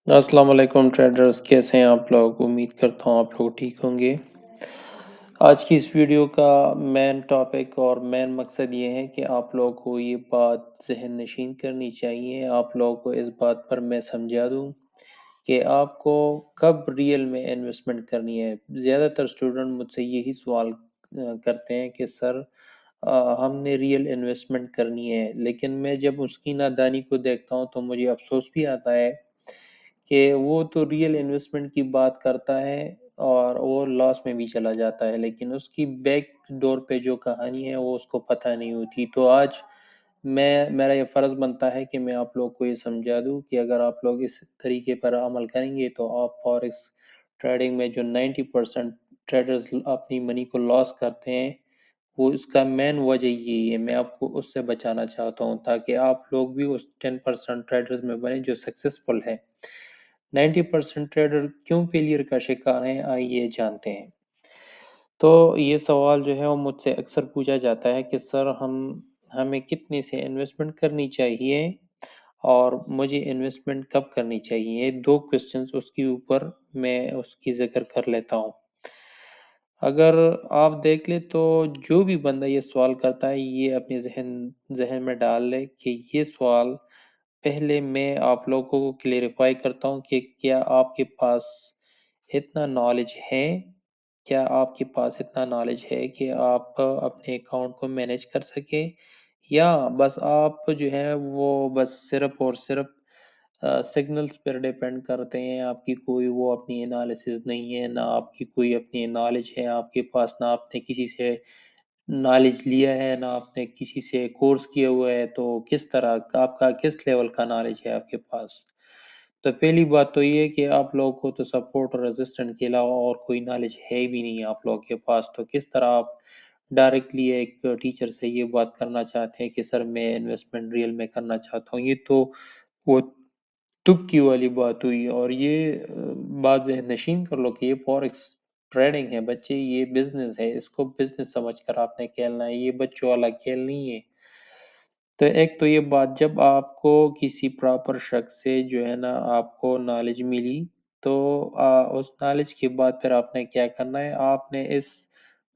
السلام علیکم ٹریڈرز، کیسے ہیں آپ لوگ؟ امید کرتا ہوں آپ لوگ ٹھیک ہوں گے۔ آج کی اس ویڈیو کا مین ٹاپک اور مین مقصد یہ ہے کہ آپ لوگوں کو یہ بات ذہن نشین کرنی چاہیے، آپ لوگوں کو اس بات پر میں سمجھا دوں کہ آپ کو کب ریئل میں انویسٹمنٹ کرنی ہے۔ زیادہ تر اسٹوڈنٹ مجھ سے یہی سوال کرتے ہیں کہ سر ہم نے ریئل انویسٹمنٹ کرنی ہے، لیکن میں جب اس کی نادانی کو دیکھتا ہوں تو مجھے افسوس بھی آتا ہے کہ وہ تو ریئل انویسٹمنٹ کی بات کرتا ہے اور وہ لاس میں بھی چلا جاتا ہے، لیکن اس کی بیک ڈور پہ جو کہانی ہے وہ اس کو پتہ نہیں ہوتی۔ تو آج میرا یہ فرض بنتا ہے کہ میں آپ لوگ کو یہ سمجھا دوں کہ اگر آپ لوگ اس طریقے پر عمل کریں گے تو آپ فوریکس ٹریڈنگ میں جو 90% ٹریڈرز اپنی منی کو لاس کرتے ہیں، وہ اس کا مین وجہ یہی ہے۔ میں آپ کو اس سے بچانا چاہتا ہوں تاکہ آپ لوگ بھی اس 10% ٹریڈرز میں بنیں جو سکسیسفل ہے۔ 90% ٹریڈر کیوں فیلئر کا شکار ہیں، آئیے جانتے ہیں۔ تو یہ سوال جو ہے وہ مجھ سے اکثر پوچھا جاتا ہے کہ سر ہمیں کتنے سے انویسٹمنٹ کرنی چاہیے اور مجھے انویسٹمنٹ کب کرنی چاہیے۔ یہ دو کوسچنز اس کے اوپر میں اس کی ذکر کر لیتا ہوں۔ اگر آپ دیکھ لیں تو جو بھی بندہ یہ سوال کرتا ہے یہ اپنے ذہن میں ڈال لے کہ یہ سوال پہلے میں آپ لوگوں کو کلیریفائی کرتا ہوں کہ کیا آپ کے پاس اتنا نالج ہے، کیا آپ کے پاس اتنا نالج ہے کہ آپ اپنے اکاؤنٹ کو مینیج کر سکیں، یا بس آپ جو ہے وہ بس صرف اور صرف سگنلز پر ڈیپینڈ کرتے ہیں، آپ کی کوئی وہ اپنی انالیسز نہیں ہے، نہ آپ کی کوئی اپنی نالج ہے آپ کے پاس، نہ آپ نے کسی سے نالج لیا ہے، نہ آپ نے کسی سے کورس کیا ہوا ہے، تو کس طرح آپ کا کس لیول کا نالج ہے آپ کے پاس۔ تو پہلی بات تو یہ ہے کہ آپ لوگوں کو تو سپورٹ اور ریزسٹنٹ کے علاوہ اور کوئی نالج ہے بھی نہیں آپ لوگوں کے پاس، تو کس طرح آپ ڈائریکٹلی ایک ٹیچر سے یہ بات کرنا چاہتے ہیں کہ سر میں انویسٹمنٹ ریئل میں کرنا چاہتا ہوں۔ یہ تو وہ تک کی والی بات ہوئی، اور یہ بات ذہن نشین کر لو کہ یہ فوریکس ٹریڈنگ ہے بچے، یہ بزنس ہے، اس کو بزنس سمجھ کر آپ نے کھیلنا ہے، یہ بچوں والا کھیل نہیں ہے۔ تو ایک تو یہ بات، جب آپ کو کسی پراپر شخص سے جو ہے نا آپ کو نالج ملی تو اس نالج کے بعد پھر آپ نے کیا کرنا ہے، آپ نے اس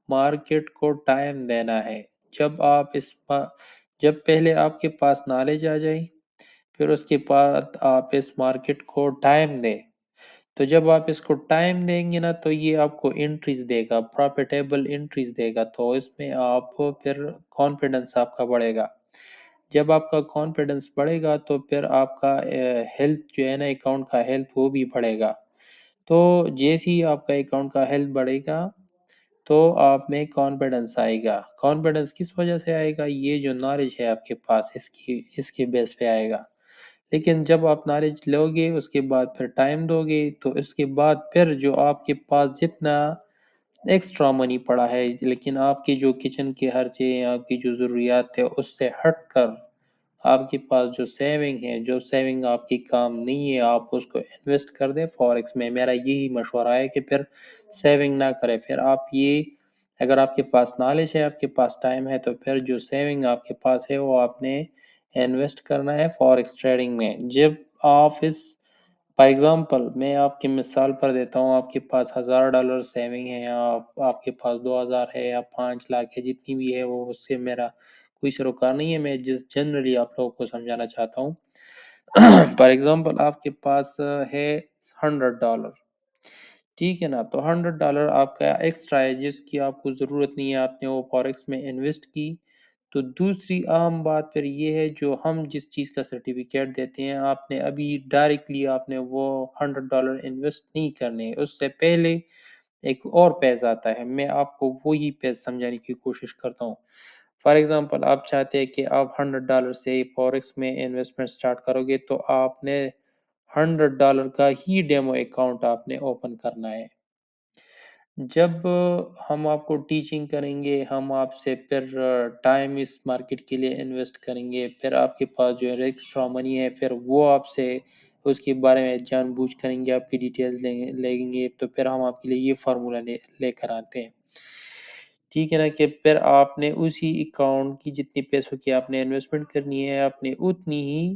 مارکیٹ کو ٹائم دینا ہے۔ جب پہلے آپ کے پاس نالج آ جائے پھر اس کے بعد آپ اس مارکیٹ کو ٹائم دیں، تو جب آپ اس کو ٹائم دیں گے نا تو یہ آپ کو انٹریز دے گا، پروفیٹیبل انٹریز دے گا، تو اس میں آپ پھر کانفیڈنس آپ کا بڑھے گا۔ جب آپ کا کانفیڈنس بڑھے گا تو پھر آپ کا ہیلتھ جو ہے نا اکاؤنٹ کا ہیلتھ وہ بھی بڑھے گا۔ تو جیسے ہی آپ کا اکاؤنٹ کا ہیلتھ بڑھے گا تو آپ میں کانفیڈنس آئے گا۔ کانفیڈنس کس وجہ سے آئے گا؟ یہ جو نالج ہے آپ کے پاس اس کی بیس پہ آئے گا۔ لیکن جب آپ نالج لو گے اس کے بعد پھر ٹائم دو گے تو اس کے بعد پھر جو آپ کے پاس جتنا ایکسٹرا منی پڑا ہے، لیکن آپ کی جو کچن کے خرچے ہیں، آپ کی جو ضروریات ہے اس سے ہٹ کر آپ کے پاس جو سیونگ ہے، جو سیونگ آپ کی کام نہیں ہے، آپ اس کو انویسٹ کر دیں فوریکس میں۔ میرا یہی مشورہ ہے کہ پھر سیونگ نہ کریں، پھر آپ یہ اگر آپ کے پاس نالج ہے، آپ کے پاس ٹائم ہے، تو پھر جو سیونگ آپ کے پاس ہے وہ آپ نے انویسٹ کرنا ہے فوریکس ٹریڈنگ میں۔ جب آپ فار ایگزامپل میں آپ کی مثال پر دیتا ہوں، آپ کے پاس $1000 سیونگ ہے، یا آپ کے پاس 2000 ہے یا 5 لاکھ ہے، جتنی بھی ہے وہ اس سے میرا کوئی سروکار نہیں ہے، میں جنرلی آپ لوگوں کو سمجھانا چاہتا ہوں۔ فار ایگزامپل آپ کے پاس ہے $100، ٹھیک ہے نا، تو $100 آپ کا ایکسٹرا ہے جس کی آپ کو ضرورت نہیں ہے، آپ نے وہ فوریکس میں انویسٹ کی۔ تو دوسری اہم بات پھر یہ ہے، جو ہم جس چیز کا سرٹیفکیٹ دیتے ہیں، آپ نے ابھی ڈائریکٹلی آپ نے وہ $100 انویسٹ نہیں کرنے، اس سے پہلے ایک اور پیز آتا ہے، میں آپ کو وہی پیز سمجھانے کی کوشش کرتا ہوں۔ فار ایگزامپل آپ چاہتے ہیں کہ آپ $100 سے فوریکس میں انویسٹمنٹ سٹارٹ کرو گے، تو آپ نے $100 کا ہی ڈیمو اکاؤنٹ آپ نے اوپن کرنا ہے۔ جب ہم آپ کو ٹیچنگ کریں گے، ہم آپ سے پھر ٹائم اس مارکیٹ کے لیے انویسٹ کریں گے، پھر آپ کے پاس جو ہے ایکسٹرا منی ہے، پھر وہ آپ سے اس کے بارے میں جان بوجھ کریں گے، آپ کی ڈیٹیلز لیں گے، تو پھر ہم آپ کے لیے یہ فارمولہ لے کر آتے ہیں، ٹھیک ہے نا، کہ پھر آپ نے اسی اکاؤنٹ کی جتنی پیسوں کی آپ نے انویسٹمنٹ کرنی ہے، آپ نے اتنی ہی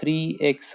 3x।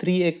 3x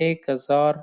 1000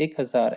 1000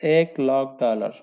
$1,00,000।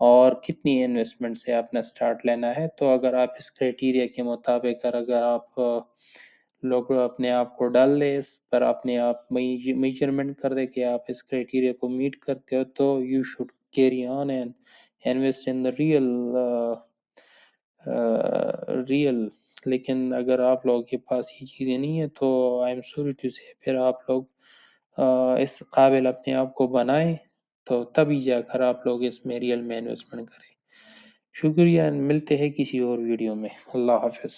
اور کتنی انویسٹمنٹ سے آپ نے سٹارٹ لینا ہے۔ تو اگر آپ اس کرائٹیریا کے مطابق اگر آپ لوگ اپنے آپ کو ڈال لیں، اس پر اپنے آپ میجرمنٹ کر دے کہ آپ اس کرائٹیریا کو میٹ کرتے ہو، تو you should carry on and invest in the real. لیکن اگر آپ لوگوں کے پاس یہ چیزیں نہیں ہیں تو آئی ایم سوری ٹو سے، پھر آپ لوگ اس قابل اپنے آپ کو بنائیں، تو تبھی جا کر آپ لوگ اس میں ریئل میں انویسٹمنٹ کریں۔ شکریہ، ملتے ہیں کسی اور ویڈیو میں۔ اللہ حافظ۔